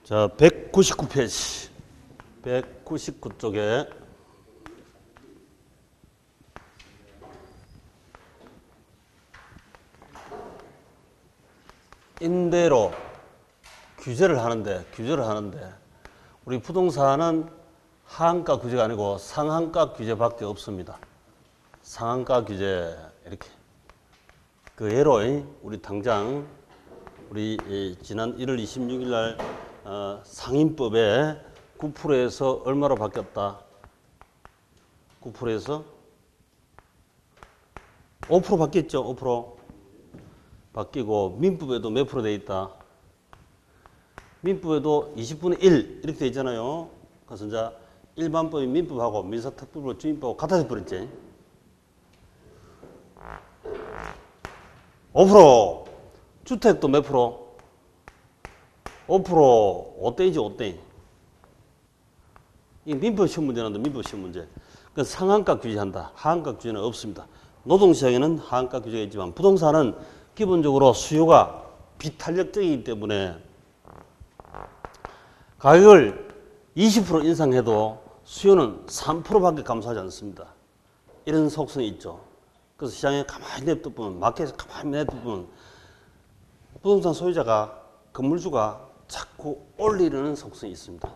자, 199페이지. 199쪽에 임대로 규제를 하는데 우리 부동산은 하한가 규제가 아니고 상한가 규제밖에 없습니다. 상한가 규제 이렇게. 그 예로 우리 당장 우리 지난 1월 26일 날 상인법에 9%에서 얼마로 바뀌었다? 9%에서 5% 바뀌었죠? 5% 바뀌고 민법에도 몇 프로 돼 있다? 민법에도 20분의 1 이렇게 돼 있잖아요. 그래서 이제 일반법인 민법하고 민사특별법 주민법하고 같아져 버렸지. 5% 주택도 몇 프로? 5% 5대이지 5대. 이 민법 시험 문제는데 민법 시험 문제. 그 상한가 규제한다. 하한가 규제는 없습니다. 노동시장에는 하한가 규제가 있지만 부동산은 기본적으로 수요가 비탄력적이기 때문에 가격을 20% 인상해도 수요는 3%밖에 감소하지 않습니다. 이런 속성이 있죠. 그래서 시장에 가만히 냅두면, 마켓에서 가만히 냅두면 부동산 소유자가, 건물주가 자꾸 올리려는 속성이 있습니다.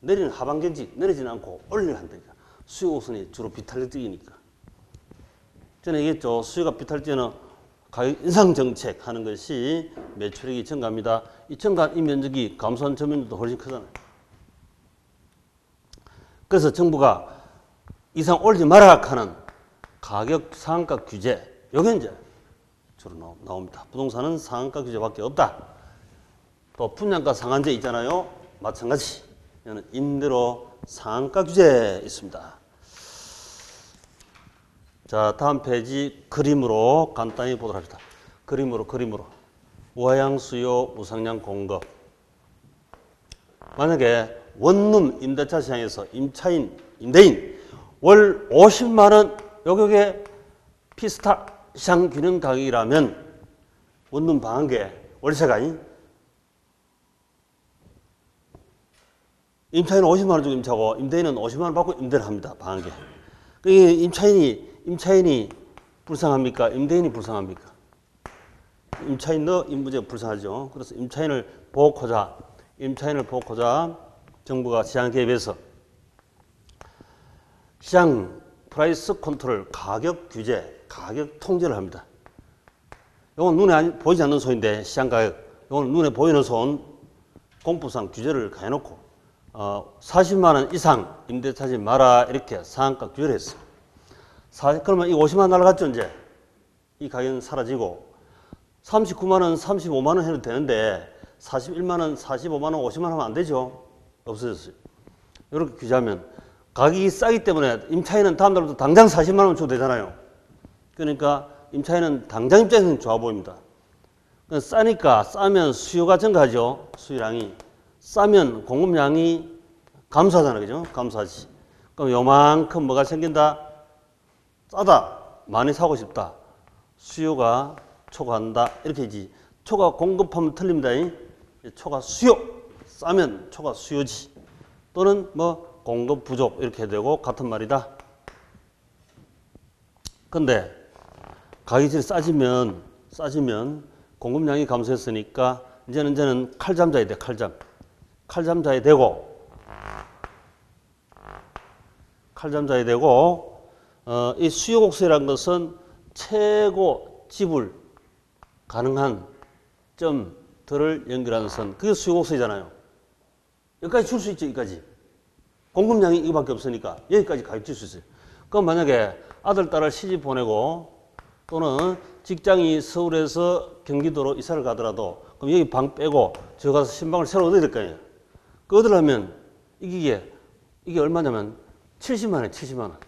내리는 하반gen지, 내리지는 않고 올리려 한다니까. 수요 곡선이 주로 비탄력적이니까. 전에 얘기했죠. 수요가 비탄력적이는 가격 인상 정책 하는 것이 매출액이 증가합니다. 이 증가한 이 면적이 감소한 점유율도 훨씬 크잖아요. 그래서 정부가 이상 올리지 말아라 하는 가격 상한가 규제, 요게 이제 주로 나옵니다. 부동산은 상한가 규제밖에 없다. 또 분양가 상한제 있잖아요. 마찬가지. 이거는 임대로 상한가 규제 있습니다. 자, 다음 페이지 그림으로 간단히 보도록 합시다. 그림으로. 우하향 수요, 무상량 공급. 만약에 원룸 임대차 시장에서 임차인, 임대인 월 50만 원 요격의 피스타 시장 균형 가격이라면 원룸 방한계 월세가 임차인은 50만 원 주고 임차고 임대인은 50만 원 받고 임대를 합니다. 방한계. 임차인이 불쌍합니까? 임대인이 불쌍합니까? 임차인도 임무제 불쌍하죠. 그래서 임차인을 보호하자 정부가 시장 개입해서 시장 프라이스 컨트롤, 가격 규제, 가격 통제를 합니다. 이건 눈에 보이지 않는 손인데 시장 가격, 이건 눈에 보이는 손 공법상 규제를 해놓고 40만 원 이상 임대차지 마라 이렇게 상한가 규제를 했어요. 그러면 이 50만 원 날아갔죠 이제. 이 가격은 사라지고 39만 원, 35만 원 해도 되는데 41만 원, 45만 원, 50만 원 하면 안 되죠. 없어졌어요. 이렇게 규제하면 가격이 싸기 때문에 임차인은 다음 달부터 당장 40만 원 줘도 되잖아요. 그러니까 임차인은 당장 입장에서는 좋아 보입니다. 싸니까 싸면 수요가 증가하죠. 수요량이. 싸면 공급량이 감소하잖아요. 그죠? 감소하지. 그럼 요만큼 뭐가 생긴다? 싸다. 많이 사고 싶다. 수요가 초과한다. 이렇게 하지. 초과 공급하면 틀립니다. 초과 수요. 싸면 초과 수요지. 또는 뭐 공급 부족 이렇게 되고 같은 말이다. 근데 가격이 싸지면 공급량이 감소했으니까 이제는 칼잠자야 돼. 칼잠자야 되고 이 수요 곡선이라는 것은 최고 지불 가능한 점들을 연결하는 선. 그게 수요 곡선이잖아요. 여기까지 줄 수 있죠. 여기까지. 공급량이 이거밖에 없으니까 여기까지 가격 줄 수 있어요. 그럼 만약에 아들, 딸을 시집 보내고 또는 직장이 서울에서 경기도로 이사를 가더라도 그럼 여기 방 빼고 저 가서 신방을 새로 얻어야 될 거 아니에요. 그 얻으려면 이게 얼마냐면 70만 원이에요. 70만 원.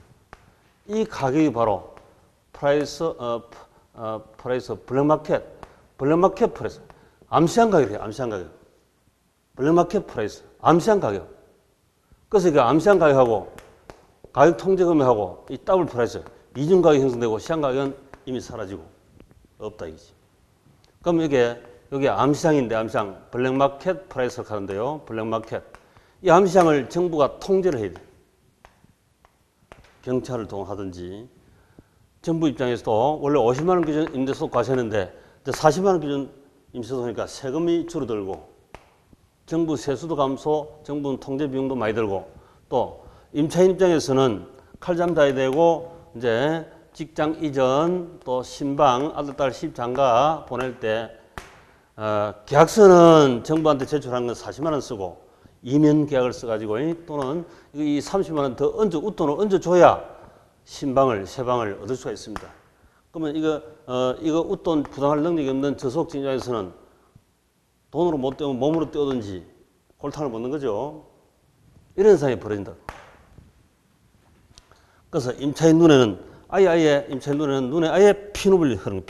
이 가격이 바로 프라이스 블랙마켓 프라이스. 암시한 가격이에요. 암시한 가격. 블랙마켓 프라이스. 암시한 가격. 그래서 그 암시한 가격하고 가격 통제 금액하고 이 더블 프라이스 이중 가격이 형성되고 시장 가격은 이미 사라지고 없다 이거지. 그럼 이게 여기 암시장인데 암시장 블랙마켓 프라이스를 하는데요. 블랙마켓. 이 암시장을 정부가 통제를 해야 돼. 경찰을 동원하든지. 정부 입장에서도 원래 50만 원 기준 임대소 과세했는데 이제 40만 원 기준 임대소니까 세금이 줄어들고 정부 세수도 감소, 정부는 통제 비용도 많이 들고 또 임차인 입장에서는 칼잠 자야 되고 이제 직장 이전 또 신방 아들 딸 시집장가 보낼 때 계약서는 정부한테 제출하는 건 40만 원 쓰고 이면 계약을 써가지고 또는 이 30만 원 더 웃돈을 얹어줘야 신방을 새방을 얻을 수가 있습니다. 그러면 이거 웃돈 부담할 능력이 없는 저소득층 입장에서는 돈으로 못 떼면 몸으로 떼오든지 골탕을 먹는 거죠. 이런 상황이 벌어진다. 그래서 임차인 눈에는 임차인 눈에 아예 피눈물이 흐르는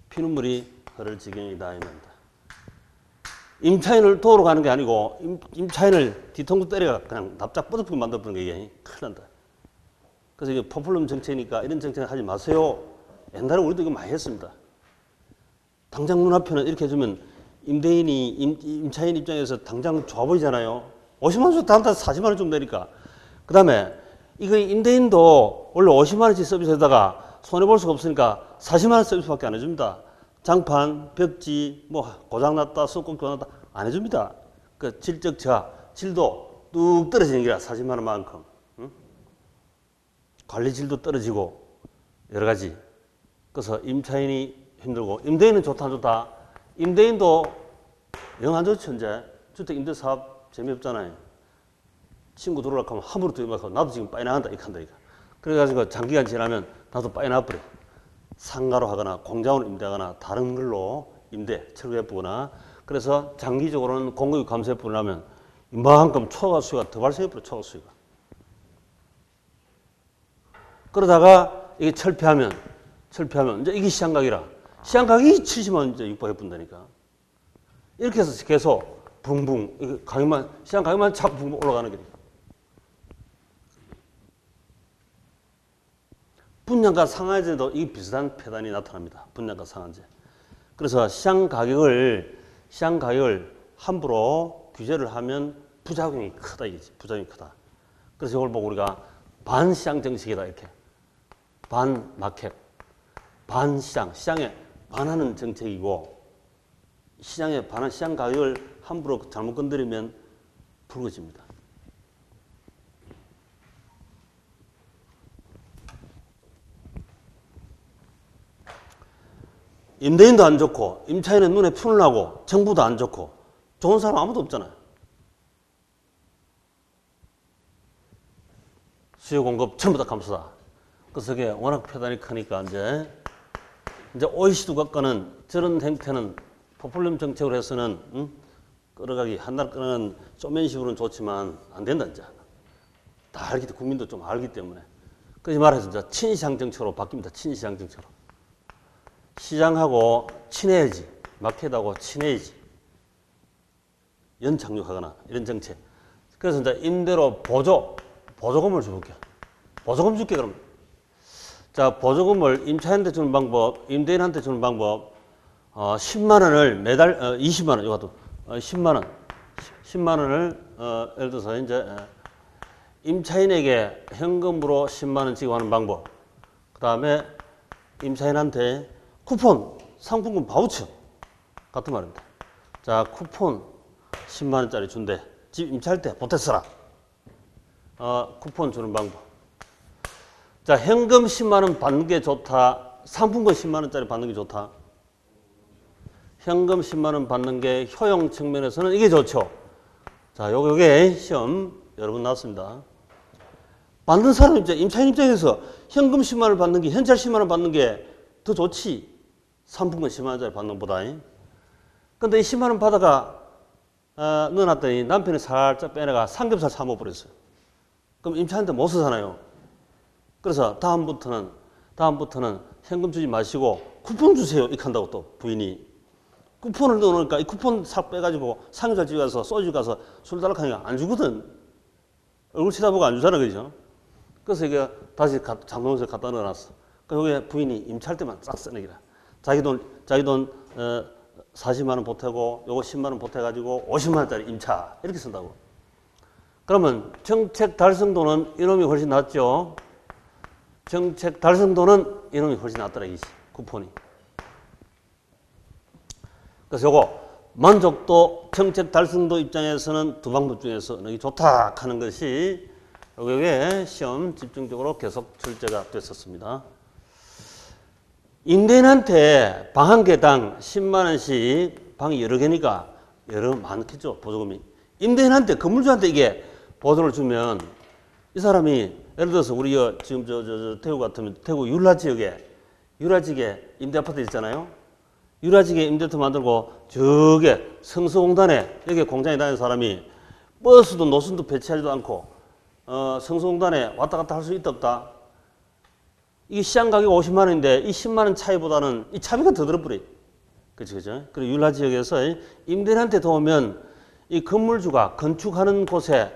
피눈물이 흐를 지경이다 이 말입니다. 임차인을 도우러 가는 게 아니고 임차인을 뒤통수 때려가 그냥 납작 뻗어붙게 만들어버리는 게 이게 큰일 난다. 그래서 이게 포퓰럼 정책이니까 이런 정책 하지 마세요. 옛날에 우리도 이거 많이 했습니다. 당장 눈앞에는 이렇게 해주면 임차인 입장에서 당장 좋아 보이잖아요. 50만 원 다음 달 40만 원 좀 내니까. 그 다음에 이거 임대인도 원래 50만 원씩 서비스에다가 손해볼 수가 없으니까 40만 원 서비스밖에 안 해줍니다. 장판, 벽지, 고장났다, 수건 교환났다 안 해줍니다. 그 질적 저하, 질도 뚝 떨어지는 게라 40만 원만큼. 응? 관리 질도 떨어지고 여러 가지. 그래서 임차인이 힘들고 임대인은 좋다 안 좋다. 임대인도 영 안 좋죠 이제. 주택 임대 사업 재미없잖아요. 친구 들어오라고 하면 함부로 들어가고 나도 지금 빠이 나간다 이렇게 한다 이거. 그래가지고 장기간 지나면 나도 빠이 나버려. 상가로 하거나 공장으로 임대하거나 다른 걸로 철거해보거나 그래서 장기적으로는 공급이 감소해보려면 이만큼 초과 수요가 더 발생해버려 초과 수요가. 그러다가 이게 철폐하면 이제 이게 시장가격이라 시장가격이 70만 원 이제 육박해본다니까. 이렇게 해서 계속 붕붕 시장 가격만 자꾸 붕붕 올라가는 거니까. 분양가 상한제도 이 비슷한 패단이 나타납니다. 분양가 상한제. 그래서 시장 가격을 함부로 규제를 하면 부작용이 크다 이거지. 부작용이 크다. 그래서 이걸 보고 우리가 반시장 정책이다 이렇게. 반마켓, 반시장, 시장에 반하는 정책이고 시장에 반한 시장 가격을 함부로 잘못 건드리면 불거집니다. 임대인도 안 좋고 임차인은 눈에 푸를 나고 정부도 안 좋고 좋은 사람 아무도 없잖아요. 수요 공급 전부 다 감소다. 그래서 그게 워낙 패단이 크니까 이제 OECD 국가는 저런 행태는 포퓰럼 정책으로 해서는 끌어가기 한날 끌어가는 쪼맨식으로는 좋지만 안 된다 이제. 다 알기 때문에 국민도 좀 알기 때문에. 그래서 말해서 이제 친시장 정책으로 바뀝니다. 친시장 정책으로. 시장하고 친해야지. 마켓하고 친해야지. 연착륙하거나 이런 정책. 그래서 이제 임대로 보조금을 줘볼게. 보조금 줄게 그럼. 자, 보조금을 임차인한테 주는 방법, 임대인한테 주는 방법. 10만 원을 매달 20만 원 이것도 10만 원을 예를 들어서 이제 임차인에게 현금으로 10만 원 지급하는 방법. 그다음에 임차인한테 쿠폰, 상품권 바우처 같은 말입니다. 자, 쿠폰 10만 원짜리 준대. 집 임차할 때 보태 써라. 쿠폰 주는 방법. 자, 현금 10만 원 받는 게 좋다. 상품권 10만 원짜리 받는 게 좋다. 현금 10만 원 받는 게 효용 측면에서는 이게 좋죠. 자, 요게 시험 여러 번 나왔습니다. 받는 사람 임차인 입장에서 현금 10만 원 받는 게 현찰 10만 원 받는 게 더 좋지. 상품권 10만 원짜리 받는 것보다. 근데 이 10만 원 받아가 넣어놨더니 남편이 살짝 빼내가 삼겹살 사 먹어버렸어요. 그럼 임차인한테 못 쓰잖아요. 그래서 다음부터는 현금 주지 마시고 쿠폰 주세요. 이렇게 한다고 또 부인이. 쿠폰을 넣어놓으니까 이 쿠폰 싹 빼가지고 삼겹살 집에 가서 소주 가서 술 달라고 하니까 안 주거든. 얼굴 쳐다보고 안 주잖아. 그죠? 그래서 이게 다시 장롱에서 갖다 넣어놨어. 그리고 부인이 임차할 때만 싹 써내기라. 자기 돈 40만 원 보태고 요거 10만 원 보태가지고 50만 원짜리 임차 이렇게 쓴다고. 그러면 정책 달성도는 이놈이 훨씬 낫죠. 정책 달성도는 이놈이 훨씬 낫더라 이지 쿠폰이. 그래서 요거 만족도 정책 달성도 입장에서는 두 방법 중에서 어느 게 좋다 하는 것이 요게 시험 집중적으로 계속 출제가 됐었습니다. 임대인한테 방 한 개당 10만 원씩 방이 여러 개니까 여러 많겠죠 보조금이. 임대인한테 건물주한테 이게 보조를 주면 이 사람이 예를 들어서 우리 지금 저 태국 같으면 태국 율라 지역에 임대 아파트 있잖아요. 율라지역에 임대토 만들고 저게 성수공단에 여기 공장에 다니는 사람이 버스도 노선도 배치하지도 않고 성수공단에 왔다 갔다 할 수 있다 없다. 이게 시장 가격 50만 원인데 이 10만 원 차이보다는 이 차비가 더 들어버려. 그죠, 그죠? 그리고 율라 지역에서 임대인한테 도우면 이 건물주가 건축하는 곳에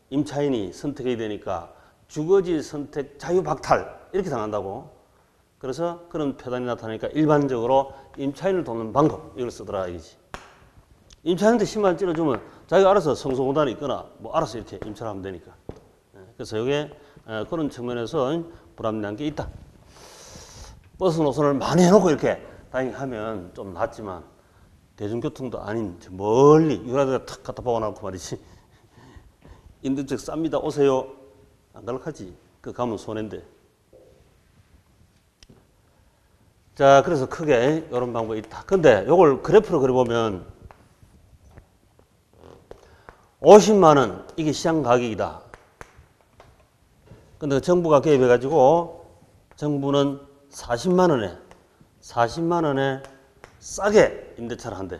임차인이 선택해야 되니까 주거지 선택 자유박탈 이렇게 당한다고. 그래서 그런 표단이 나타나니까 일반적으로 임차인을 돕는 방법 이걸 쓰더라 이거지. 임차인한테 10만 원 찔러주면 자기가 알아서 성소공단에 있거나 뭐 알아서 이렇게 임차를 하면 되니까. 그래서 이게 그런 측면에서 불합리한 게 있다. 버스 노선을 많이 해놓고 이렇게 다니하면 좀 낫지만 대중교통도 아닌 멀리 유라드가 탁 갖다 박아놓고 말이지. 임대주택 쌉니다 오세요. 안 갈락하지. 그 가면 손해인데. 자, 그래서 크게 이런 방법이 있다. 근데 요걸 그래프로 그려보면 50만 원 이게 시장 가격이다. 근데 정부가 개입해가지고 정부는 40만 원에 싸게 임대차를 한대.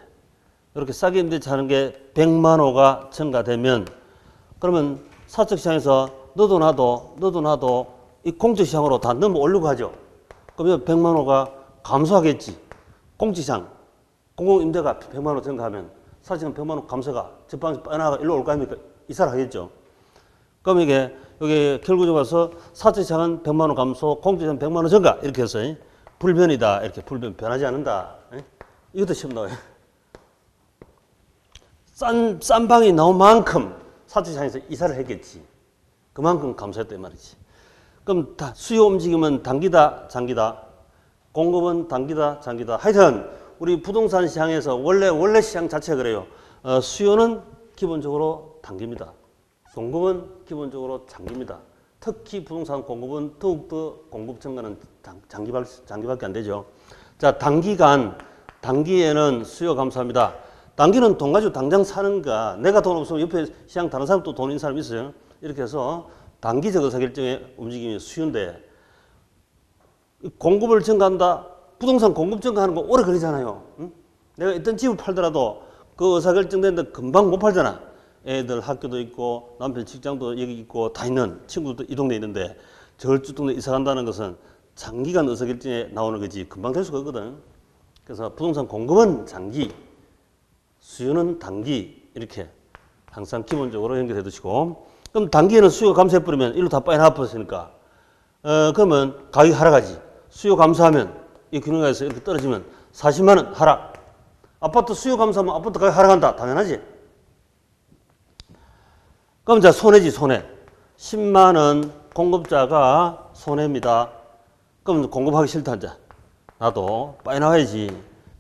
이렇게 싸게 임대차하는 게 100만 호가 증가되면 그러면 사적 시장에서 너도 나도 이 공적 시장으로 다 넘어오려고 하죠. 그러면 100만 호가 감소하겠지. 공지상 공공임대가 100만 원 증가하면 사실은 100만 원 감소가 적방에서 빠져나가 일로 올 거 아닙니까? 이사를 하겠죠. 그럼 이게 여기 결국적으로 와서 사채시장은 100만 원 감소, 공지시장 100만 원 증가 이렇게 해서 불변이다. 이렇게 불변 변하지 않는다. 이것도 시험 나와요. 싼 방이 나온 만큼 사채시장에서 이사를 했겠지. 그만큼 감소했단 말이지. 그럼 다 수요 움직임은 단기다, 장기다. 공급은 단기다, 장기다. 하여튼 우리 부동산 시장에서 원래 시장 자체가 그래요. 수요는 기본적으로 단기입니다. 공급은 기본적으로 장기입니다. 특히 부동산 공급은 더욱더 공급 증가는 장기밖에 안 되죠. 자, 단기에는 수요 감소합니다. 단기는 돈 가지고 당장 사는가. 내가 돈 없으면 옆에 시장 다른 사람 또 돈 있는 사람 있어요. 이렇게 해서 단기적 의사결정의 움직임이 수요인데 공급을 증가한다. 부동산 공급 증가하는 거 오래 걸리잖아요. 응? 내가 어떤 집을 팔더라도 그 의사결정되는데 금방 못 팔잖아. 애들 학교도 있고 남편 직장도 여기 있고 다 있는 친구도 이 동네에 있는데 저쪽 동네 이사 간다는 것은 장기간 의사결정에 나오는 거지 금방 될 수가 없거든. 그래서 부동산 공급은 장기, 수요는 단기 이렇게 항상 기본적으로 연결해 두시고 그럼 단기에는 수요가 감소해버리면 일로 다 빠져나와버렸으니까 그러면 가격이 하락하지. 수요 감소하면 이 균형에서 이렇게 떨어지면 40만 원 하락. 아파트 수요 감소하면 아파트 가격 하락한다. 당연하지. 그럼 이제 손해지 손해. 10만 원 공급자가 손해입니다. 그럼 공급하기 싫다 이제. 나도 빠져나와야지.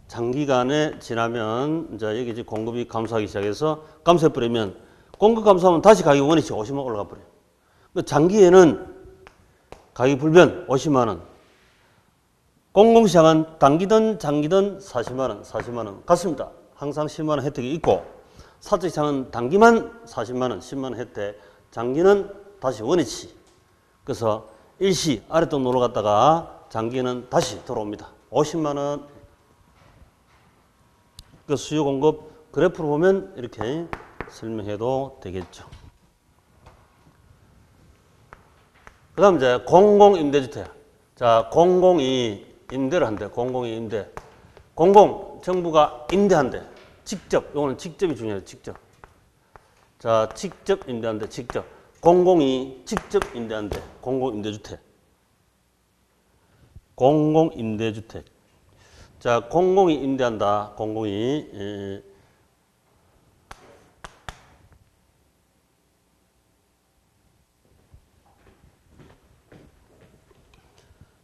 장기간에 지나면 이제 여기 이제 공급이 감소하기 시작해서 감소해버리면 공급 감소하면 다시 가격이 원위치 50만 원 올라가 버려요. 장기에는 가격 불변 50만 원. 공공시장은 단기든 장기든 40만 원 같습니다. 항상 10만 원 혜택이 있고 사적시장은 단기만 40만 원, 10만 원 혜택, 장기는 다시 원위치. 그래서 일시 아래쪽 놀러 갔다가 장기는 다시 돌아옵니다. 50만 원. 그 수요 공급 그래프로 보면 이렇게 설명해도 되겠죠. 그 다음 이제 공공임대주택. 자, 공공이 임대를 한대. 공공이 임대. 정부가 임대한대. 직접. 이거는 직접이 중요해요. 직접. 자, 직접 임대한대. 직접. 공공이 직접 임대한대. 공공임대주택. 공공임대주택. 자, 공공이 임대한다. 공공이.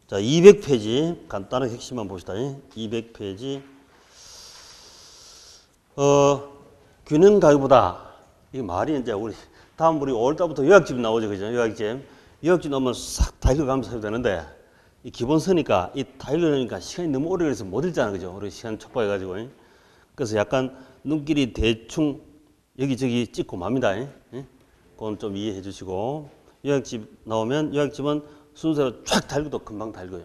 자, 200페이지 간단하게 핵심만 봅시다. 200페이지. 균형 가격보다 이 말이 이제 우리 다음 우리 5월달부터 요약집 나오죠, 그죠? 요약집 나오면 싹 다 읽어가면서 해도 되는데 이 기본서니까 이 다 읽으려니까 시간이 너무 오래 걸려서 못 읽잖아, 그죠? 우리 시간 촉박해가지고. 그래서 약간 눈길이 대충 여기저기 찍고 맙니다. 그건 좀 이해해 주시고 요약집 나오면 요약집은 순서로 쫙 다 읽어도 금방 다 읽어요.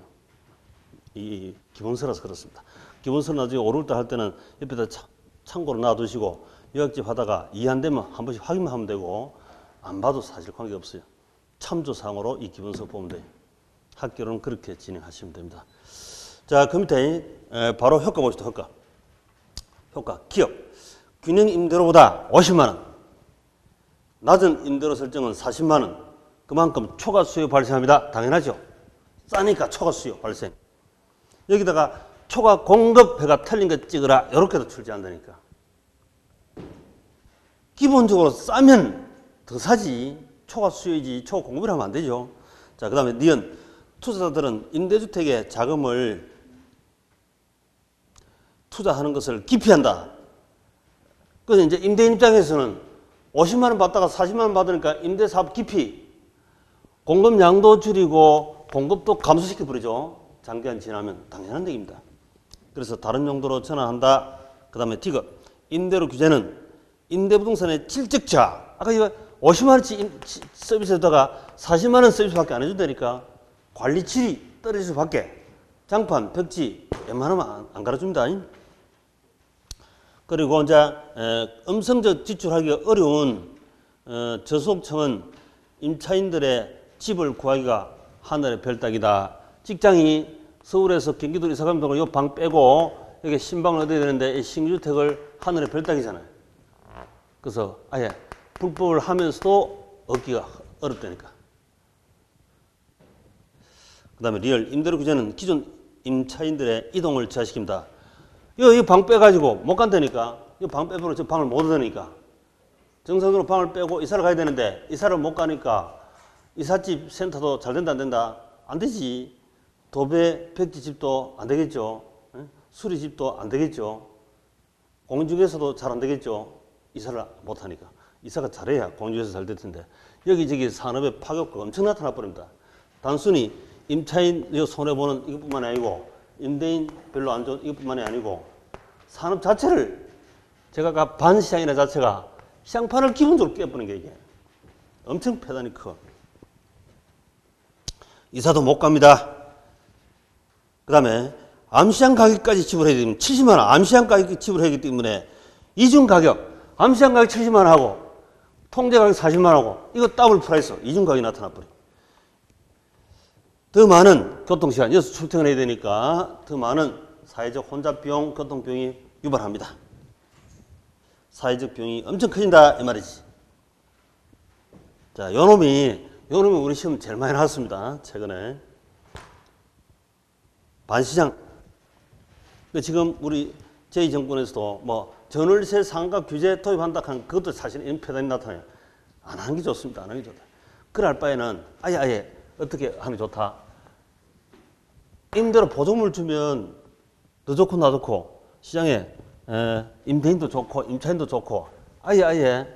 이 기본서라서 그렇습니다. 기본서 나중에 5월달 할 때는 옆에다 참고로 놔두시고 요약집 하다가 이해 안 되면 한 번씩 확인만 하면 되고 안 봐도 사실 관계없어요. 참조사항으로 이 기본서 보면 돼요. 학교로는 그렇게 진행하시면 됩니다. 자, 그 밑에 바로 효과 보시죠. 효과. 기업. 균형 임대료보다 50만 원. 낮은 임대료 설정은 40만 원. 그만큼 초과 수요 발생합니다. 당연하죠. 싸니까 초과 수요 발생. 여기다가 초과 공급회가 틀린 거 찍으라. 이렇게도 출제한다니까. 기본적으로 싸면 더 사지. 초과 수요이지 초과 공급을 하면 안 되죠. 자, 그 다음에 니은. 투자자들은 임대주택에 자금을 투자하는 것을 기피한다. 그래서 이제 임대인 입장에서는 50만 원 받다가 40만 원 받으니까 임대사업 기피. 공급량도 줄이고 공급도 감소시켜버리죠. 장기간 지나면 당연한 얘기입니다. 그래서 다른 용도로 전환한다. 그 다음에 디귿. 임대료 규제는 임대부동산의 질적자. 아까 이거 50만 원치 서비스에다가 40만 원 서비스밖에 안 해준다니까. 관리 질이 떨어질 수밖에. 장판, 벽지 웬만하면 안 갈아줍니다. 그리고 이제 음성적 지출하기가 어려운 저소득층은 임차인들의 집을 구하기가 하늘의 별 따기다. 직장이 서울에서 경기도로 이사 가면 이 방 빼고 여기 신방을 얻어야 되는데 이 신주택을 하늘의 별 따기잖아요. 그래서 아예 불법을 하면서도 얻기가 어렵다니까. 그 다음에 리얼. 임대료 규제는 기존 임차인들의 이동을 제한시킵니다. 이 방 빼가지고 못 간다니까. 이 방 빼고 저 방을 못 얻으니까. 정상적으로 방을 빼고 이사를 가야 되는데 이사를 못 가니까 이삿집 센터도 잘 된다 안 된다? 안 되지. 도배 백지집도 안 되겠죠. 수리집도 안 되겠죠. 공인중개사도 잘 안 되겠죠. 이사를 못 하니까. 이사가 잘해야 공인중개사 잘 될 텐데. 여기저기 산업의 파격과 엄청 나타나 버립니다. 단순히 임차인 손해보는 이것뿐만이 아니고 임대인 별로 안 좋은 이것뿐만이 아니고 산업 자체를 제가 반시장이나 자체가 시장판을 기본적으로 깨버리는 게 이게 엄청 패단이 커. 이사도 못 갑니다. 그 다음에 암시장 가격까지 지불해야 되면 70만 원 암시장 가격 지불해야 하기 때문에 이중 가격 암시장 가격 70만 원 하고 통제 가격 40만 원 하고 이거 더블 프라이스 이중 가격이 나타나 버려. 더 많은 교통시간, 여기서 출퇴근해야 되니까 더 많은 사회적 혼잡비용, 교통비용이 유발합니다. 사회적 비용이 엄청 커진다 이 말이지. 자, 요놈이 우리 시험 제일 많이 나왔습니다. 최근에. 반시장. 지금 우리 제2정권에서도 뭐 전월세 상가 규제 도입한다 하는 그것도 사실 이런 패단이 나타나요. 안 하는 게 좋습니다. 안 하는 게 좋다. 그럴 바에는 아예 어떻게 하는 게 좋다. 임대로 보조금을 주면 너 좋고 나 좋고 시장에 임대인도 좋고 임차인도 좋고 아예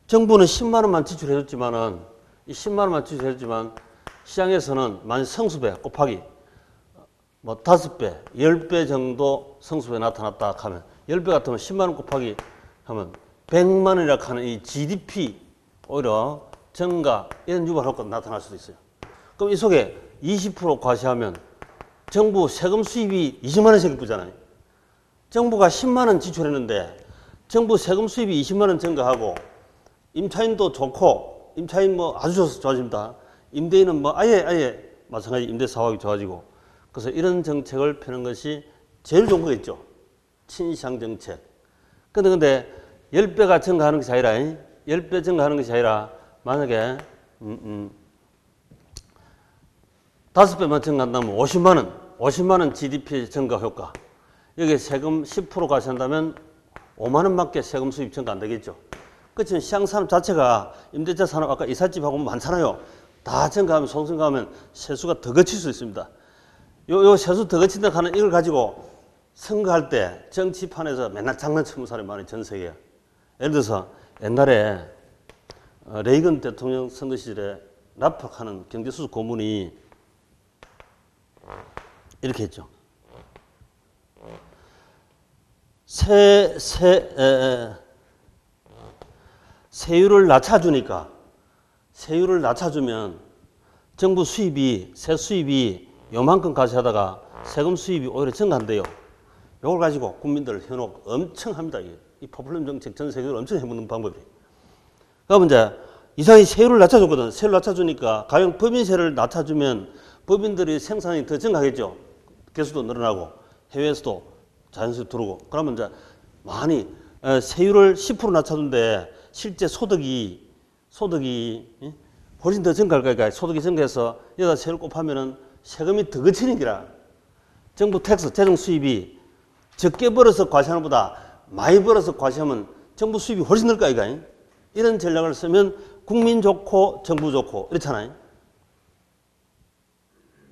정부는 10만 원만 지출해줬지만은 이 10만 원만 지출해줬지만 시장에서는 만약 성수배 곱하기 뭐 5배, 10배 정도 성수배 나타났다 하면 10배 같으면 10만 원 곱하기 하면 100만 원이라 하는 이 GDP 오히려 증가 이런 유발 효과가 나타날 수도 있어요. 그럼 이 속에 20% 과세하면 정부 세금 수입이 20만 원씩 붙잖아요. 정부가 10만 원 지출했는데 정부 세금 수입이 20만 원 증가하고 임차인도 좋고 임차인 뭐 아주 좋아집니다. 임대인은 뭐 아예 마찬가지 임대 사업이 좋아지고 그래서 이런 정책을 펴는 것이 제일 좋은 거겠죠. 친시장 정책. 근데 10배가 증가하는 것이 아니라 10배 증가하는 것이 아니라 만약에 5배만 증가한다면 50만 원, 50만 원 GDP 증가 효과. 여기에 세금 10% 가신다면 5만 원밖에 세금 수입 증가 안 되겠죠. 그렇지만 시장 산업 자체가 임대차 산업 아까 이삿집하고 많잖아요. 다 증가하면 소득증가하면 세수가 더 거칠 수 있습니다. 요 세수 더 거친다 하는 이걸 가지고 선거할 때 정치판에서 맨날 장난치는 사람이 많아요. 전 세계에. 예를 들어서 옛날에 레이건 대통령 선거 시절에 라팍하는 경제수석 고문이 이렇게 했죠. 세율을 낮춰주면 정부 수입이, 세 수입이 요만큼 가져다가 세금 수입이 오히려 증가한대요. 이걸 가지고 국민들 현혹 엄청 합니다. 이 포퓰리즘 정책 전 세계적으로 엄청 해먹는 방법이에요. 그러면 이제 이상이 세율을 낮춰줬거든. 세율을 낮춰주니까 가령 법인세를 낮춰주면 법인들이 생산이 더 증가하겠죠. 개수도 늘어나고 해외에서도 자연스럽게 들어오고. 그러면 이제 많이 세율을 10% 낮춰준데 실제 소득이 훨씬 더 증가할 거니까 소득이 증가해서 여기다 세율 곱하면은 세금이 더 거치는 기라. 정부 텍스, 재정 수입이 적게 벌어서 과세하는 것보다 많이 벌어서 과세하면 정부 수입이 훨씬 늘 거 아이가. 이런 전략을 쓰면 국민 좋고 정부 좋고 이렇잖아요.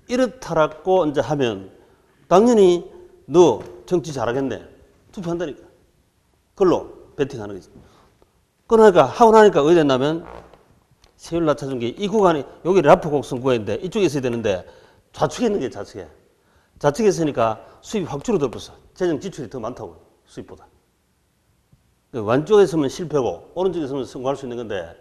이렇다라고 이제 하면 당연히 너 정치 잘하겠네. 투표한다니까. 그걸로 베팅하는 거지. 그러니까 하고 나니까 어디 됐냐면 세율 낮춰준 게 이 구간이 여기 라프 곡선 구간인데 이쪽에 있어야 되는데 좌측에 있는 게 좌측에. 좌측에 있으니까 수입이 확 줄어들었어. 재정 지출이 더 많다고 수입보다. 왼쪽에 있으면 실패고 오른쪽에 있으면 성공할 수 있는 건데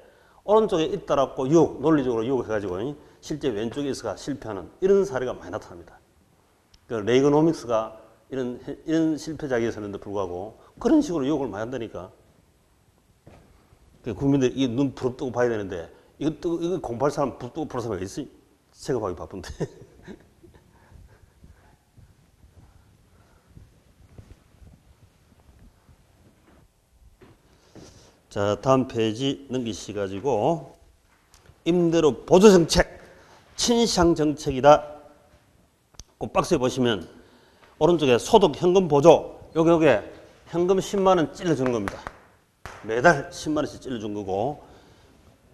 오른쪽에 있다라고 논리적으로 유혹해가지고 실제 왼쪽에 있어가 실패하는 이런 사례가 많이 나타납니다. 그 레이거노믹스가 이런 실패작이었는데 불구하고 그런 식으로 유혹을 많이 한다니까. 국민들이 이 눈 부릅뜨고 봐야 되는데 이거 공부할 사람 부릅뜨고 볼 사람이 있어? 생각하기 바쁜데. 자, 다음 페이지 넘기시가지고 임대료 보조정책, 친시장정책이다. 그 박스에 보시면 오른쪽에 소득 현금 보조, 요게 현금 10만 원 찔러주는 겁니다. 매달 10만 원씩 찔러준 거고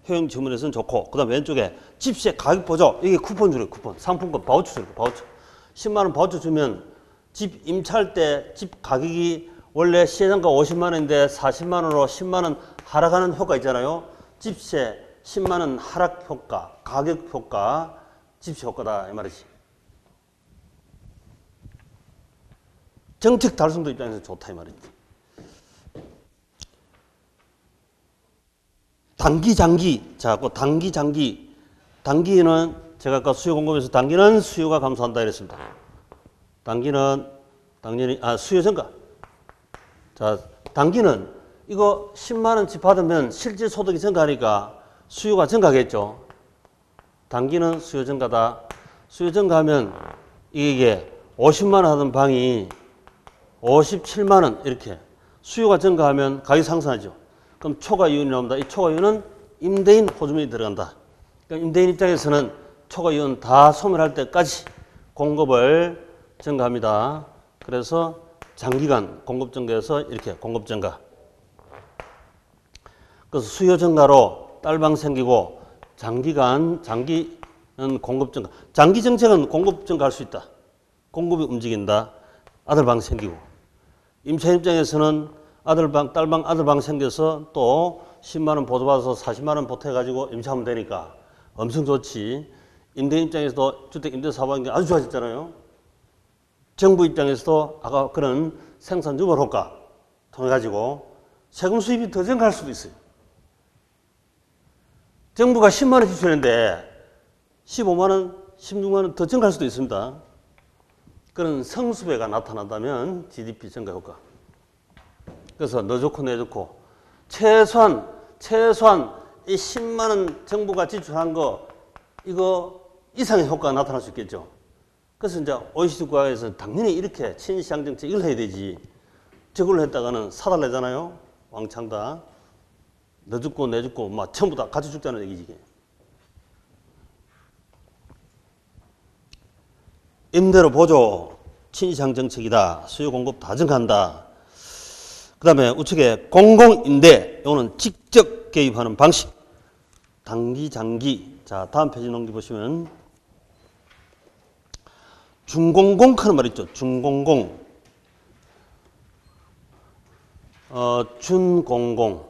효용 주문에서는 좋고, 그 다음 왼쪽에 집세 가격 보조, 이게 쿠폰 주는 쿠폰, 상품권 바우처 주는 거, 바우처. 10만 원 바우처 주면 집 임차할 때 집 가격이 원래 시세단가 50만 원인데 40만 원으로 10만 원 하락하는 효과 있잖아요. 집세 10만 원 하락 효과, 가격 효과, 집세 효과다 이 말이지. 정책 달성도 입장에서 좋다 이 말이지. 단기, 장기. 자, 그 단기, 장기. 단기는 제가 아까 수요 공급에서 단기는 수요가 감소한다 이랬습니다. 단기는 당연히 수요 증가. 자, 단기는 이거 10만 원 집 받으면 실제 소득이 증가하니까 수요가 증가하겠죠. 단기는 수요 증가다. 수요 증가하면 이게 50만 원 하던 방이 57만 원 이렇게 수요가 증가하면 가격이 상승하죠. 그럼 초과 이윤이 나옵니다. 이 초과 이윤은 임대인 호주머니에 들어간다. 그러니까 임대인 입장에서는 초과 이윤 다 소멸할 때까지 공급을 증가합니다. 그래서 장기간 공급 증가해서 이렇게 공급 증가. 그래서 수요 증가로 딸방 생기고 장기는 공급 증가. 장기 정책은 공급 증가할 수 있다. 공급이 움직인다. 아들방 생기고. 임차 입장에서는 딸방, 아들방 생겨서 또 10만 원 보조받아서 40만 원 보태가지고 임차하면 되니까 엄청 좋지. 임대인 입장에서도 주택 임대사업하는 아주 좋아졌잖아요. 정부 입장에서도 아까 그런 생산 유발 효과 통해가지고 세금 수입이 더 증가할 수도 있어요. 정부가 10만 원 지출했는데 15만 원, 16만 원 더 증가할 수도 있습니다. 그런 성수배가 나타난다면 GDP 증가 효과. 그래서 너 좋고 내 좋고 최소한 이 10만 원 정부가 지출한 거 이거 이상의 효과가 나타날 수 있겠죠. 그래서 이제 OECD 국가에서는 당연히 이렇게 친시장 정책 이걸 해야 되지. 저걸 했다가는 사달래잖아요. 왕창 다. 너 죽고 내 죽고 막 전부 다 같이 죽자는 얘기지. 임대료 보조 친시장 정책이다. 수요 공급 다 증가한다. 그 다음에 우측에 공공임대, 이거는 직접 개입하는 방식. 단기, 장기. 자, 다음 페이지 넘겨보시면 준공공 하는 말 있죠. 준공공. 준공공.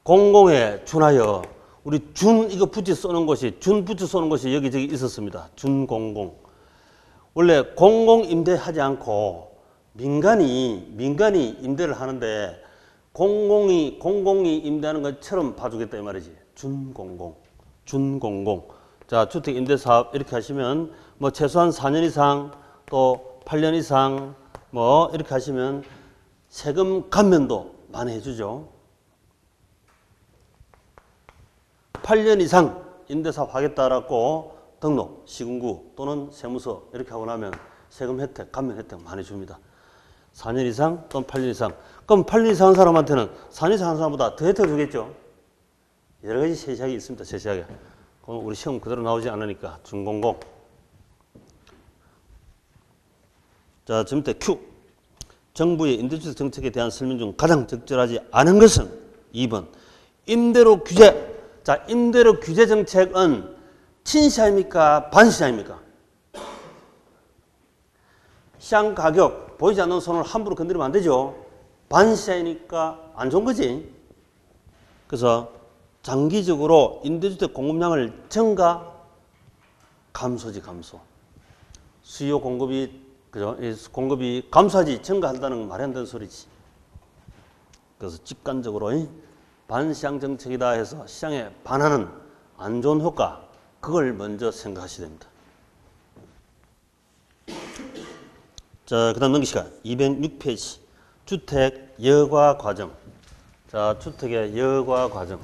공공에 준하여 우리 준 이거 붙여 써는 것이 준 붙여 써는 것이 여기저기 있었습니다. 준공공. 원래 공공 임대하지 않고 민간이 임대를 하는데 공공이 임대하는 것처럼 봐주겠다 이 말이지. 준공공. 자, 주택 임대 사업 이렇게 하시면 뭐 최소한 4년 이상 또 8년 이상 뭐 이렇게 하시면 세금 감면도 많이 해주죠. 8년 이상 임대사업 하겠다라고 등록, 시군구 또는 세무서 이렇게 하고 나면 세금 혜택, 감면 혜택 많이 줍니다. 4년 이상 또는 8년 이상. 그럼 8년 이상 한 사람한테는 4년 이상 한 사람보다 더 혜택 주겠죠. 여러 가지 세세하게 있습니다. 세세하게. 그럼 우리 시험 그대로 나오지 않으니까 준공공. 자, 지금 때 Q. 정부의 임대주택 정책에 대한 설명 중 가장 적절하지 않은 것은 2번. 임대료 규제. 자, 임대료 규제 정책은 친시장입니까? 반시장입니까? 시장 가격 보이지 않는 손을 함부로 건드리면 안 되죠. 반시장이니까 안 좋은 거지. 그래서 장기적으로 임대주택 공급량을 증가, 감소지 감소. 수요 공급이 그죠? 공급이 감소하지 증가한다는 건 말이 안 되는 소리지. 그래서 직관적으로 반시장 정책이다 해서 시장에 반하는 안 좋은 효과, 그걸 먼저 생각하셔야 됩니다. 자, 그 다음 넘기시까 206페이지. 주택 여과 과정. 자, 주택의 여과 과정.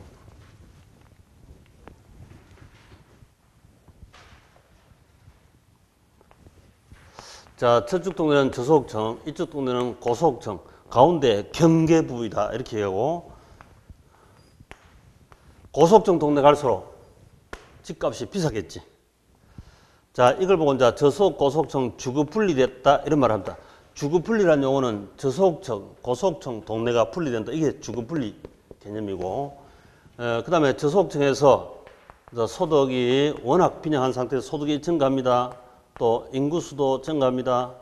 자, 저쪽 동네는 저소득층, 이쪽 동네는 고소득층, 가운데 경계부위다. 이렇게 하고, 고소득층 동네 갈수록 집값이 비싸겠지. 자, 이걸 보고 이제 저소득, 고소득층 주거 분리됐다. 이런 말을 합니다. 주거 분리라는 용어는 저소득층, 고소득층 동네가 분리된다. 이게 주거 분리 개념이고, 그 다음에 저소득층에서 소득이 워낙 빈약한 상태에서 소득이 증가합니다. 또 인구수도 증가합니다.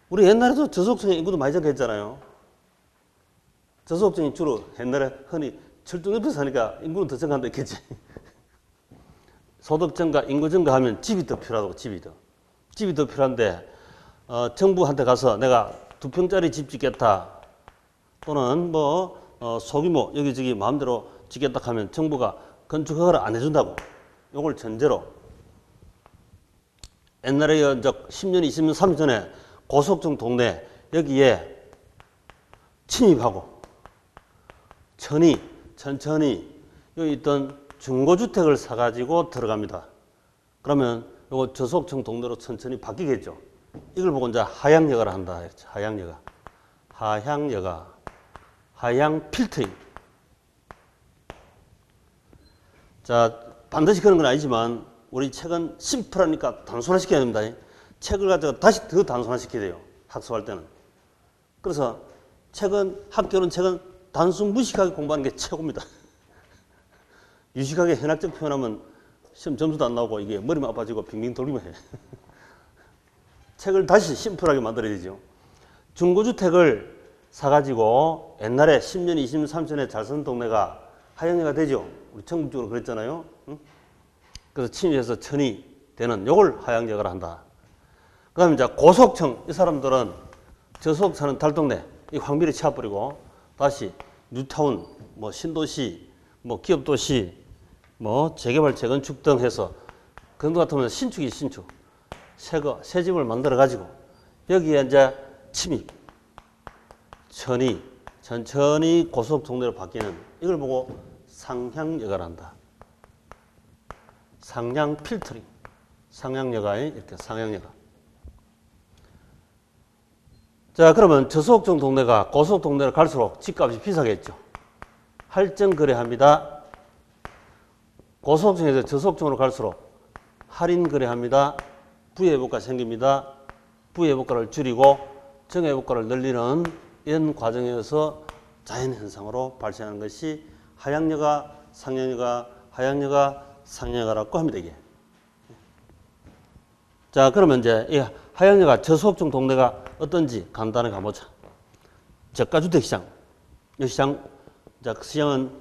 우리 옛날에도 저소득층의 인구도 많이 증가했잖아요. 저소득층이 주로 옛날에 흔히 철도 옆에 사니까 인구는 더 증가한다 했겠지. 소득 증가, 인구 증가하면 집이 더 필요하다고. 집이 더 필요한데 정부한테 가서 내가 2평짜리 집 짓겠다 또는 뭐 소규모 여기저기 마음대로 짓겠다 하면 정부가 건축 허가를 안 해준다고. 요걸 전제로 옛날에 10년, 20년, 30년 전에 고속층 동네 여기에 침입하고 천천히 여기 있던 중고주택을 사가지고 들어갑니다. 그러면 요거 저속층 동네로 천천히 바뀌겠죠. 이걸 보고 이제 하향여가를 한다. 하향여가. 하향 필터링. 자, 반드시 그런 건 아니지만 우리 책은 심플하니까 단순화시켜야 됩니다. 책을 가지고 다시 더 단순화시켜야 돼요. 학습할 때는. 그래서 학교는 책은 단순 무식하게 공부하는 게 최고입니다. 유식하게 현학적 표현하면 시험 점수도 안 나오고 이게 머리만 아파지고 빙빙 돌리면 해. 책을 다시 심플하게 만들어야 되죠. 중고주택을 사가지고 옛날에 10년, 20년, 30년에 잘 사는 동네가 하향여가 되죠. 우리 전국적으로 그랬잖아요. 응? 그래서 침입해서 천이 되는 요걸 하향여가를 한다. 그 다음에 이제 고속층, 이 사람들은 저소득 사는 달동네, 이 황비를 치워버리고 다시 뉴타운, 뭐 신도시, 뭐 기업도시, 뭐 재개발, 재건축 등 해서 그런 것 같으면 신축이 신축. 새 집을 만들어가지고 여기에 이제 침입, 천천히 고속 동네로 바뀌는 이걸 보고 상향여가를 한다. 상향 필터링. 상향여가에 이렇게 상향여가. 자, 그러면 저소득층 동네가 고속 동네로 갈수록 집값이 비싸겠죠. 할증 거래합니다. 고소득층에서 저소득층으로 갈수록 할인 거래합니다. 부의회복가 생깁니다. 부의회복가를 줄이고 정회복가를 늘리는 이런 과정에서 자연현상으로 발생하는 것이 하향여가, 상향여가, 하향여가, 상향여가라고 합니다. 이게. 자, 그러면 이제 이 하향여가 저소득층 동네가 어떤지 간단하게 가보자. 저가주택시장. 이 시장, 자, 시장은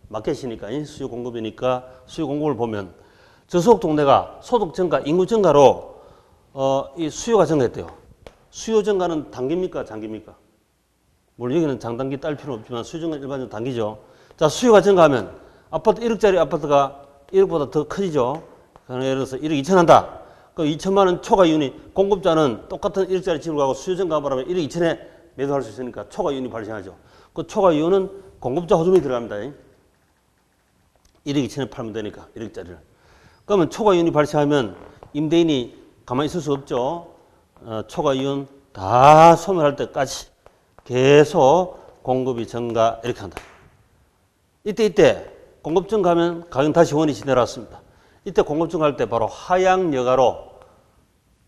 마켓이니까, 수요 공급이니까 수요 공급을 보면 저소득 동네가 소득 증가, 인구 증가로 이 수요가 증가했대요. 수요 증가는 단기입니까, 장기입니까? 물론 여기는 장단기 딸 필요는 없지만 수요 증가는 일반적으로 단기죠. 자, 수요가 증가하면 아파트 1억짜리 아파트가 1억보다 더 커지죠. 예를 들어서 1억 2천 한다. 그 2천만 원 초과 이윤이 공급자는 똑같은 1억짜리 집을 가고 수요 증가하면 1억 2천에 매도할 수 있으니까 초과 이윤이 발생하죠. 그 초과 이윤은 공급자 호주머니 들어갑니다. 1억 2천에 팔면 되니까 1억짜리를. 그러면 초과 이윤이 발생하면 임대인이 가만히 있을 수 없죠. 초과 이윤 다 소멸할 때까지 계속 공급이 증가 이렇게 한다. 이때 공급 증가하면 가격 다시 원위치 내려왔습니다. 이때 공급 증가할 때 바로 하향여가로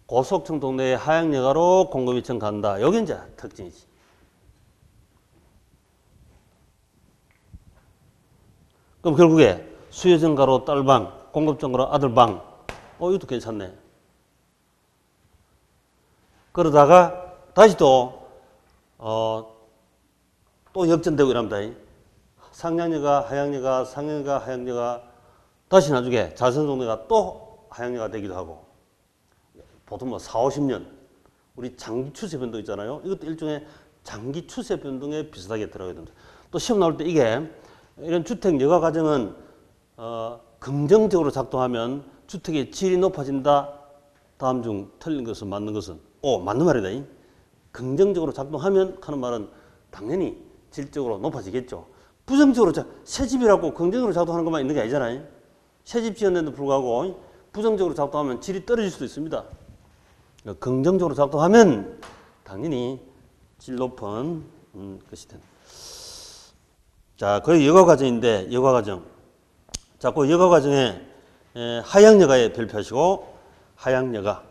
고속층 동네의 하향여가로 공급이 증가한다. 여기 이제 특징이지. 그럼 결국에 수요 증가로 딸방, 공급 증가로 아들방. 이것도 괜찮네. 그러다가 다시 또 역전되고 이랍니다. 상향여가, 하향여가, 상향여가, 하향여가 다시 나중에 자선 동네가 또 하향여가 되기도 하고 보통 뭐 4, 50년 우리 장기 추세 변동 있잖아요. 이것도 일종의 장기 추세 변동에 비슷하게 들어가야 됩니다. 또 시험 나올 때 이게 이런 주택 여가 과정은 긍정적으로 작동하면 주택의 질이 높아진다. 다음 중 틀린 것은 맞는 것은 맞는 말이다. 긍정적으로 작동하면 하는 말은 당연히 질적으로 높아지겠죠. 부정적으로 새 집이라고 긍정적으로 작동하는 것만 있는 게 아니잖아요. 새 집 지었는데도 불구하고 부정적으로 작동하면 질이 떨어질 수도 있습니다. 긍정적으로 작동하면 당연히 질 높은 것이 된다. 자, 거의 여가 과정인데 여가 과정. 자, 그 여가 과정에 하향여가에 별표하시고 하향여가.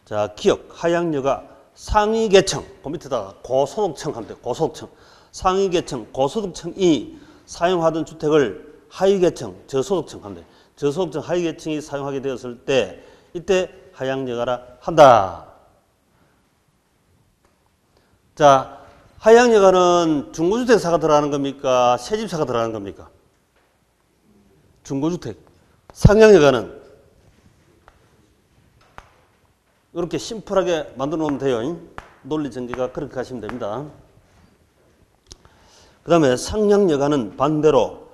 자, 기억 하향여가 상위계층 그 밑에다가 고소득층 하면 돼요. 고소득층. 상위계층 고소득층이 사용하던 주택을 하위계층 저소득층 하면 돼요. 저소득층 하위계층이 사용하게 되었을 때 이때 하향여가라 한다. 자, 하향여가는 중고주택사가 들어가는 겁니까? 새집사가 들어가는 겁니까? 중고주택. 상향여가는 이렇게 심플하게 만들어 놓으면 돼요. 논리 전개가 그렇게 가시면 됩니다. 그 다음에 상향여가는 반대로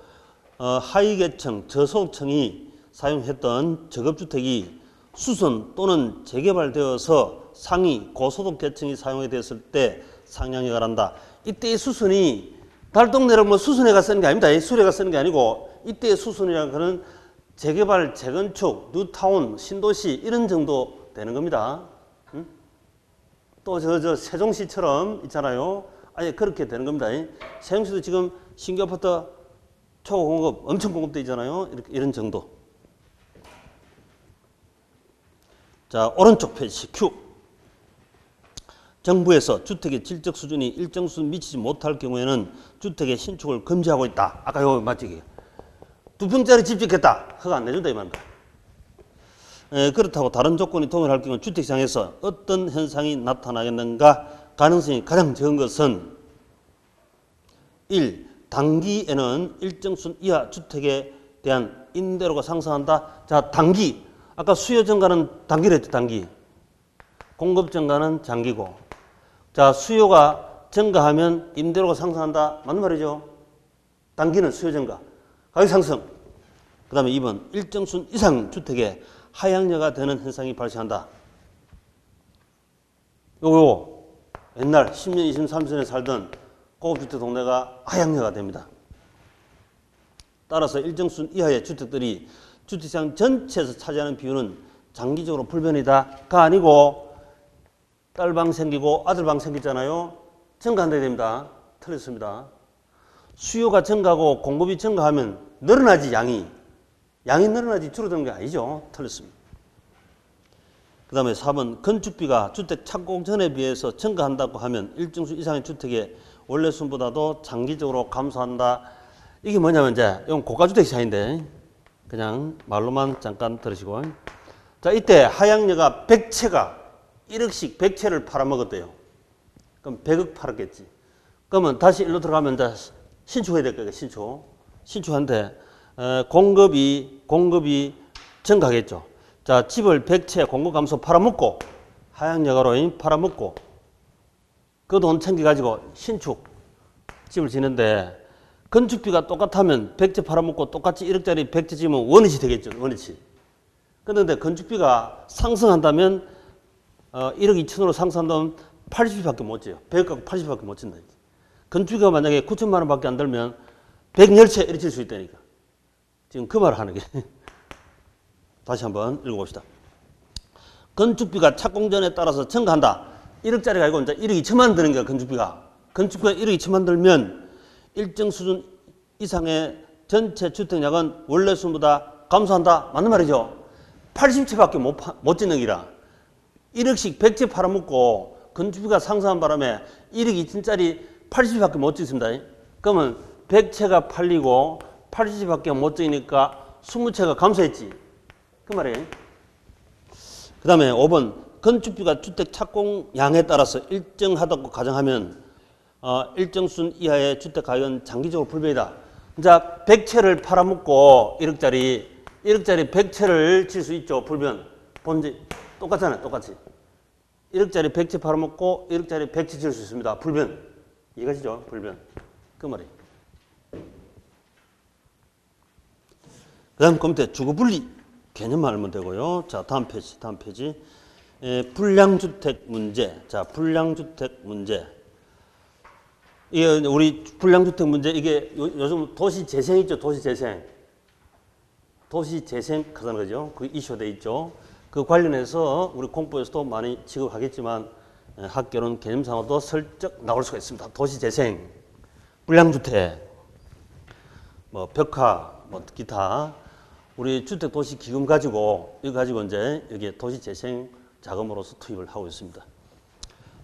하위계층, 저소득층이 사용했던 저급주택이 수선 또는 재개발되어서 상위 고소득 계층이 사용하게 됐을 때 상향여가를 한다. 이때의 수순이 달동네를 뭐 수순회가 쓰는 게 아닙니다. 수례가 쓰는 게 아니고 이때의 수순이라는 것은 재개발, 재건축, 뉴타운, 신도시 이런 정도 되는 겁니다. 또 세종시처럼 있잖아요. 아예 그렇게 되는 겁니다. 세종시도 지금 신규 아파트 초공급 엄청 공급돼 있잖아요. 이런 정도. 자, 오른쪽 페이지 Q. 정부에서 주택의 질적 수준이 일정 수준 미치지 못할 경우에는 주택의 신축을 금지하고 있다. 아까 이거 맞지? 2평짜리 집 짓겠다. 허가 안 내준다 이 말입니다. 그렇다고 다른 조건이 동일할 경우 주택시장에서 어떤 현상이 나타나겠는가? 가능성이 가장 적은 것은 1. 단기에는 일정 수준 이하 주택에 대한 임대료가 상승한다. 자, 단기. 아까 수요 증가는 단기로 했죠. 단기. 공급 증가는 장기고. 자, 수요가 증가하면 임대료가 상승한다. 맞는 말이죠. 단기는 수요 증가. 가격 상승. 그 다음에 2번. 일정 수준 이상 주택에 하향여가 되는 현상이 발생한다. 요거 옛날 10년, 20년, 30년에 살던 고급주택 동네가 하향여가 됩니다. 따라서 일정 수준 이하의 주택들이 주택시장 전체에서 차지하는 비율은 장기적으로 불변이다가 아니고 딸방 생기고 아들방 생기잖아요. 증가한다 됩니다. 틀렸습니다. 수요가 증가하고 공급이 증가하면 늘어나지 양이 늘어나지 줄어드는 게 아니죠. 틀렸습니다. 그 다음에 4번 건축비가 주택 착공 전에 비해서 증가한다고 하면 일정 수 이상의 주택의 원래 수보다도 장기적으로 감소한다. 이게 뭐냐면 이제 이건 고가주택 시장인데 그냥 말로만 잠깐 들으시고. 자, 이때 하양녀가 100채가 1억씩 100채를 팔아먹었대요. 그럼 100억 팔았겠지. 그러면 다시 일로 들어가면 이제 신축해야 될 거예요. 신축한데 공급이 증가하겠죠. 자, 집을 100채 공급 감소 팔아먹고 하양여가로 팔아먹고 그 돈 챙겨가지고 신축 집을 지는데 건축비가 똑같으면 100채 팔아먹고 똑같이 1억짜리 100채 지으면 원위치 되겠죠. 원위치. 그런데 건축비가 상승한다면 1억 2천으로 상승한다면 80밖에 못 지어요. 100억 갖고 80밖에 못 짓는다. 건축비가 만약에 9천만 원밖에 안 들면 110채 이렇게 질 수 있다니까. 지금 그 말을 하는 게. 다시 한번 읽어봅시다. 건축비가 착공전에 따라서 증가한다. 1억짜리가 아니고 이제 1억 2천만 원 드는 거야, 건축비가. 건축비가 1억 2천만 원 들면 일정 수준 이상의 전체 주택량은 원래 수보다 감소한다. 맞는 말이죠. 80채밖에 못 짓는 기라. 1억씩 100채 팔아먹고 건축비가 상승한 바람에 1억 2천짜리 80채밖에 못 짓습니다. 그러면 100채가 팔리고 80채밖에 못 짓으니까 20채가 감소했지. 그 말이에요. 그 다음에 5번 건축비가 주택 착공량에 따라서 일정하다고 가정하면 일정 수준 이하의 주택 가격은 장기적으로 불변이다. 이제 100채를 팔아먹고 1억짜리 100채를 칠 수 있죠. 불변. 본질 똑같잖아요. 똑같이. 1억짜리 100채 팔아먹고 1억짜리 100채 칠 수 있습니다. 불변. 이것이죠. 불변. 그 말이에요. 그 다음 밑에 주거분리 개념만 알면 되고요. 자, 다음 페이지. 불량주택 문제. 자, 불량주택 문제. 이게 우리 불량주택 문제, 이게 요즘 도시재생 있죠? 도시재생 하자는 거죠. 그 이슈돼 있죠. 그 관련해서 우리 공부에서도 많이 지급하겠지만 학교는 개념상으로도 슬쩍 나올 수가 있습니다. 도시재생, 불량주택, 뭐 벽화, 뭐 기타. 우리 주택도시기금 가지고 이제 여기에 도시재생 자금으로서 투입을 하고 있습니다.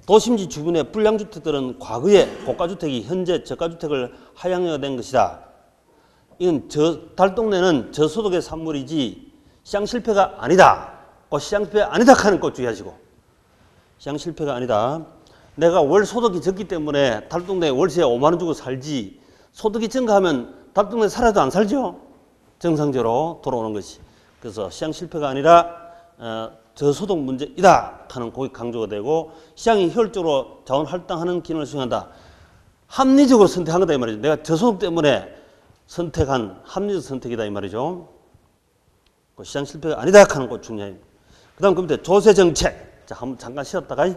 도심지 주변의 불량주택들은 과거에 고가주택이 현재 저가주택을 하향화된 것이다. 이건 달동네는 저소득의 산물이지 시장실패가 아니다. 시장실패 아니다 하는 것 주의하시고. 시장실패가 아니다. 내가 월 소득이 적기 때문에 달동네 월세 5만 원 주고 살지 소득이 증가하면 달동네 살아도 안 살죠. 정상적으로 돌아오는 것이. 그래서 시장실패가 아니라 저소득 문제이다 하는 고객 강조가 되고 시장이 효율적으로 자원 할당하는 기능을 수행한다. 합리적으로 선택한 거다 이 말이죠. 내가 저소득 때문에 선택한 합리적 선택이다 이 말이죠. 시장 실패가 아니다 하는 것 중요해요. 그 다음 그 밑에 조세정책. 자, 한번 잠깐 쉬었다가